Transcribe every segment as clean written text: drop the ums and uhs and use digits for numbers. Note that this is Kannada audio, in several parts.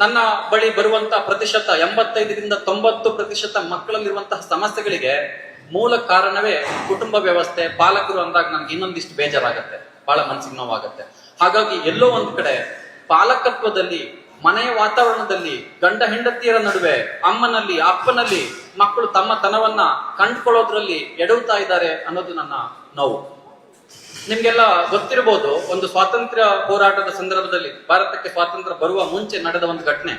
ನನ್ನ ಬಳಿ ಬರುವಂತಹ ಪ್ರತಿಶತ 85ರಿಂದ 90% ಮಕ್ಕಳಲ್ಲಿರುವಂತಹ ಸಮಸ್ಯೆಗಳಿಗೆ ಮೂಲ ಕಾರಣವೇ ಕುಟುಂಬ ವ್ಯವಸ್ಥೆ, ಪಾಲಕರು ಅಂದಾಗ ನನ್ಗೆ ಇನ್ನೊಂದಿಷ್ಟು ಬೇಜಾರಾಗತ್ತೆ, ಬಹಳ ಮನಸ್ಸಿಗೆ ನೋವಾಗತ್ತೆ. ಹಾಗಾಗಿ ಎಲ್ಲೋ ಒಂದ್ ಕಡೆ ಪಾಲಕತ್ವದಲ್ಲಿ, ಮನೆಯ ವಾತಾವರಣದಲ್ಲಿ, ಗಂಡ ಹೆಂಡತಿಯರ ನಡುವೆ, ಅಮ್ಮನಲ್ಲಿ ಅಪ್ಪನಲ್ಲಿ ಮಕ್ಕಳು ತಮ್ಮ ತನವನ್ನ ಕಂಡುಕೊಳ್ಳೋದ್ರಲ್ಲಿ ಎಡವುತ್ತಾ ಇದ್ದಾರೆ ಅನ್ನೋದು ನನ್ನ ನೋವು. ನಿಮ್ಗೆಲ್ಲ ಗೊತ್ತಿರಬಹುದು, ಒಂದು ಸ್ವಾತಂತ್ರ್ಯ ಹೋರಾಟದ ಸಂದರ್ಭದಲ್ಲಿ, ಭಾರತಕ್ಕೆ ಸ್ವಾತಂತ್ರ್ಯ ಬರುವ ಮುಂಚೆ ನಡೆದ ಒಂದು ಘಟನೆ.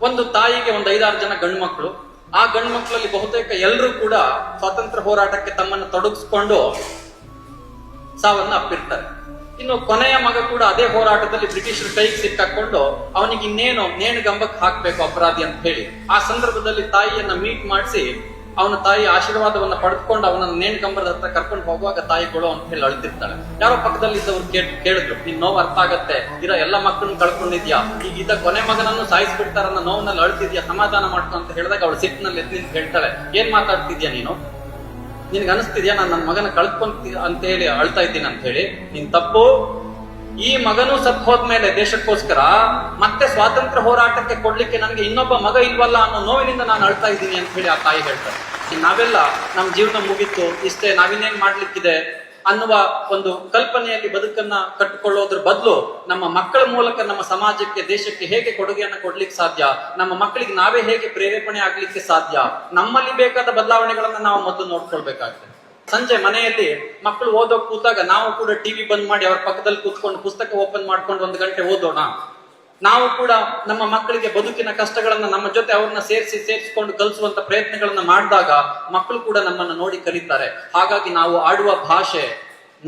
ಒಂದು ತಾಯಿಗೆ ಒಂದು 5-6 ಜನ ಗಂಡು ಮಕ್ಕಳು. ಆ ಗಂಡು ಮಕ್ಕಳಲ್ಲಿ ಬಹುತೇಕ ಎಲ್ಲರೂ ಕೂಡ ಸ್ವಾತಂತ್ರ್ಯ ಹೋರಾಟಕ್ಕೆ ತಮ್ಮನ್ನು ತೊಡಗಿಸ್ಕೊಂಡು ಸಾವನ್ನ ಅಪ್ಪಿರ್ತಾರೆ. ಇನ್ನು ಕೊನೆಯ ಮಗ ಕೂಡ ಅದೇ ಹೋರಾಟದಲ್ಲಿ ಬ್ರಿಟಿಷರ ಕೈಗೆ ಸಿಕ್ಕಾಕೊಂಡು ಅವನಿಗೆ ಇನ್ನೇನು ನೇಣುಗಂಬಕ್ಕೆ ಹಾಕ್ಬೇಕು ಅಪರಾಧಿ ಅಂತ ಹೇಳಿ, ಆ ಸಂದರ್ಭದಲ್ಲಿ ತಾಯಿಯನ್ನ ಮೀಟ್ ಮಾಡಿಸಿ ಅವನ ತಾಯಿ ಆಶೀರ್ವಾದವನ್ನ ಪಡೆದುಕೊಂಡು ಅವನನ್ನ ನೇಣುಗಂಬದ ಹತ್ರ ಕರ್ಕೊಂಡು ಹೋಗುವಾಗ ತಾಯಿ ಕೊಡು ಅಂತ ಹೇಳಿ ಅಳ್ತಿರ್ತಾಳೆ. ಯಾರೋ ಪಕ್ಕದಲ್ಲಿ ಇದ್ದವ್ರು ಕೇಳಿದ್ರು, ನಿನ್ ನೋವು ಅರ್ಥ ಆಗತ್ತೆ, ಇರೋ ಎಲ್ಲ ಮಕ್ಕಳನ್ನ ಕಳ್ಕೊಂಡಿದ್ಯಾ, ಈಗ ಇದ್ದ ಕೊನೆ ಮಗನನ್ನು ಸಾಯಿಸ್ಬಿಡ್ತಾರನ್ನ ನೋವಿನಲ್ಲಿ ಅಳ್ತಿದ್ಯಾ, ಸಮಾಧಾನ ಮಾಡ್ಕೊ ಅಂತ ಹೇಳಿದಾಗ ಅವಳು ಸಿಟ್ಟಿನಲ್ಲಿ ಎದ್ದು ನಿಂತು ಹೇಳ್ತಾಳೆ, ಏನ್ ಮಾತಾಡ್ತಿದ್ಯಾ ನೀನು, ನಿನ್ಗೆ ಅನಿಸ್ತಿದ್ಯಾ ನಾನು ನನ್ನ ಮಗನ ಕಳ್ಕೊಂತ ಅಂತ ಹೇಳಿ ಅಳ್ತಾ ಇದ್ದೀನಿ ಅಂತ ಹೇಳಿ. ನಿನ್ ತಪ್ಪು. ಈ ಮಗನು ಸತ್ ಹೋದ್ಮೇಲೆ ದೇಶಕ್ಕೋಸ್ಕರ ಮತ್ತೆ ಸ್ವಾತಂತ್ರ್ಯ ಹೋರಾಟಕ್ಕೆ ಕೊಡ್ಲಿಕ್ಕೆ ನನಗೆ ಇನ್ನೊಬ್ಬ ಮಗ ಇಲ್ವಲ್ಲ ಅನ್ನೋ ನೋವಿನಿಂದ ನಾನು ಅಳ್ತಾ ಇದ್ದೀನಿ ಅಂತ ಹೇಳಿ ಆ ತಾಯಿ ಹೇಳ್ತಾರೆ. ನಾವೆಲ್ಲ ನಮ್ಮ ಜೀವನ ಮುಗಿತು, ಇಷ್ಟೇ, ನಾವಿನ್ನೇನ್ ಮಾಡ್ಲಿಕ್ಕಿದೆ ಅನ್ನುವ ಒಂದು ಕಲ್ಪನೆಯಲ್ಲಿ ಬದುಕನ್ನ ಕಟ್ಟಿಕೊಳ್ಳೋದ್ರ ಬದಲು ನಮ್ಮ ಮಕ್ಕಳ ಮೂಲಕ ನಮ್ಮ ಸಮಾಜಕ್ಕೆ, ದೇಶಕ್ಕೆ ಹೇಗೆ ಕೊಡುಗೆಯನ್ನ ಕೊಡ್ಲಿಕ್ಕೆ ಸಾಧ್ಯ, ನಮ್ಮ ಮಕ್ಕಳಿಗೆ ನಾವೇ ಹೇಗೆ ಪ್ರೇರೇಪಣೆ ಆಗ್ಲಿಕ್ಕೆ ಸಾಧ್ಯ, ನಮ್ಮಲ್ಲಿ ಬೇಕಾದ ಬದಲಾವಣೆಗಳನ್ನ ನಾವು ಮೊದಲು ನೋಡ್ಕೊಳ್ಬೇಕಾಗ್ತದೆ. ಸಂಜೆ ಮನೆಯಲ್ಲಿ ಮಕ್ಕಳು ಓದೋಕ್ ಕೂತಾಗ ನಾವು ಕೂಡ ಟಿವಿ ಬಂದ್ ಮಾಡಿ ಅವ್ರ ಪಕ್ಕದಲ್ಲಿ ಕೂತ್ಕೊಂಡು ಪುಸ್ತಕ ಓಪನ್ ಮಾಡ್ಕೊಂಡು 1 ಗಂಟೆ ಓದೋಣ. ನಾವು ಕೂಡ ನಮ್ಮ ಮಕ್ಕಳಿಗೆ ಬದುಕಿನ ಕಷ್ಟಗಳನ್ನ ನಮ್ಮ ಜೊತೆ ಅವ್ರನ್ನ ಸೇರಿಸಿಕೊಂಡು ಕಲಿಸುವಂತ ಪ್ರಯತ್ನಗಳನ್ನ ಮಾಡಿದಾಗ ಮಕ್ಕಳು ಕೂಡ ನಮ್ಮನ್ನ ನೋಡಿ ಕಲಿತಾರೆ. ಹಾಗಾಗಿ ನಾವು ಆಡುವ ಭಾಷೆ,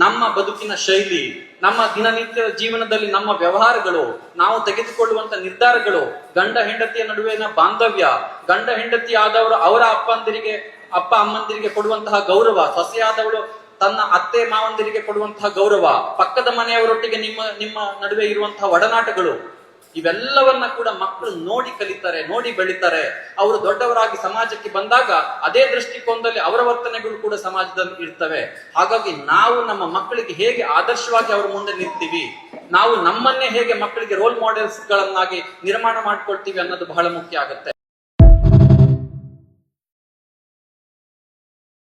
ನಮ್ಮ ಬದುಕಿನ ಶೈಲಿ, ನಮ್ಮ ದಿನನಿತ್ಯದ ಜೀವನದಲ್ಲಿ ನಮ್ಮ ವ್ಯವಹಾರಗಳು, ನಾವು ತೆಗೆದುಕೊಳ್ಳುವಂತ ನಿರ್ಧಾರಗಳು, ಗಂಡ ಹೆಂಡತಿಯ ನಡುವಿನ ಬಾಂಧವ್ಯ, ಗಂಡ ಹೆಂಡತಿ ಆದವರು ಅವರ ಅಪ್ಪ ಅಮ್ಮಂದಿರಿಗೆ ಕೊಡುವಂತಹ ಗೌರವ, ಸೊಸೆಯಾದವಳು ತನ್ನ ಅತ್ತೆ ಮಾವಂದಿರಿಗೆ ಕೊಡುವಂತಹ ಗೌರವ, ಪಕ್ಕದ ಮನೆಯವರೊಟ್ಟಿಗೆ ನಿಮ್ಮ ನಡುವೆ ಇರುವಂತಹ ಒಡನಾಟಗಳು, ಇವೆಲ್ಲವನ್ನ ಕೂಡ ಮಕ್ಕಳು ನೋಡಿ ಕಲಿತಾರೆ, ನೋಡಿ ಬೆಳಿತಾರೆ. ಅವರು ದೊಡ್ಡವರಾಗಿ ಸಮಾಜಕ್ಕೆ ಬಂದಾಗ ಅದೇ ದೃಷ್ಟಿಕೋನದಲ್ಲಿ ಅವರ ವರ್ತನೆಗಳು ಕೂಡ ಸಮಾಜದಲ್ಲಿ ಇರ್ತವೆ. ಹಾಗಾಗಿ ನಾವು ನಮ್ಮ ಮಕ್ಕಳಿಗೆ ಹೇಗೆ ಆದರ್ಶವಾಗಿ ಅವರ ಮುಂದೆ ನಿಲ್ತೀವಿ, ನಾವು ನಮ್ಮನ್ನೇ ಹೇಗೆ ಮಕ್ಕಳಿಗೆ ರೋಲ್ ಮಾಡೆಲ್ಸ್ ಗಳನ್ನಾಗಿ ನಿರ್ಮಾಣ ಮಾಡ್ಕೊಳ್ತೀವಿ ಅನ್ನೋದು ಬಹಳ ಮುಖ್ಯ ಆಗುತ್ತೆ.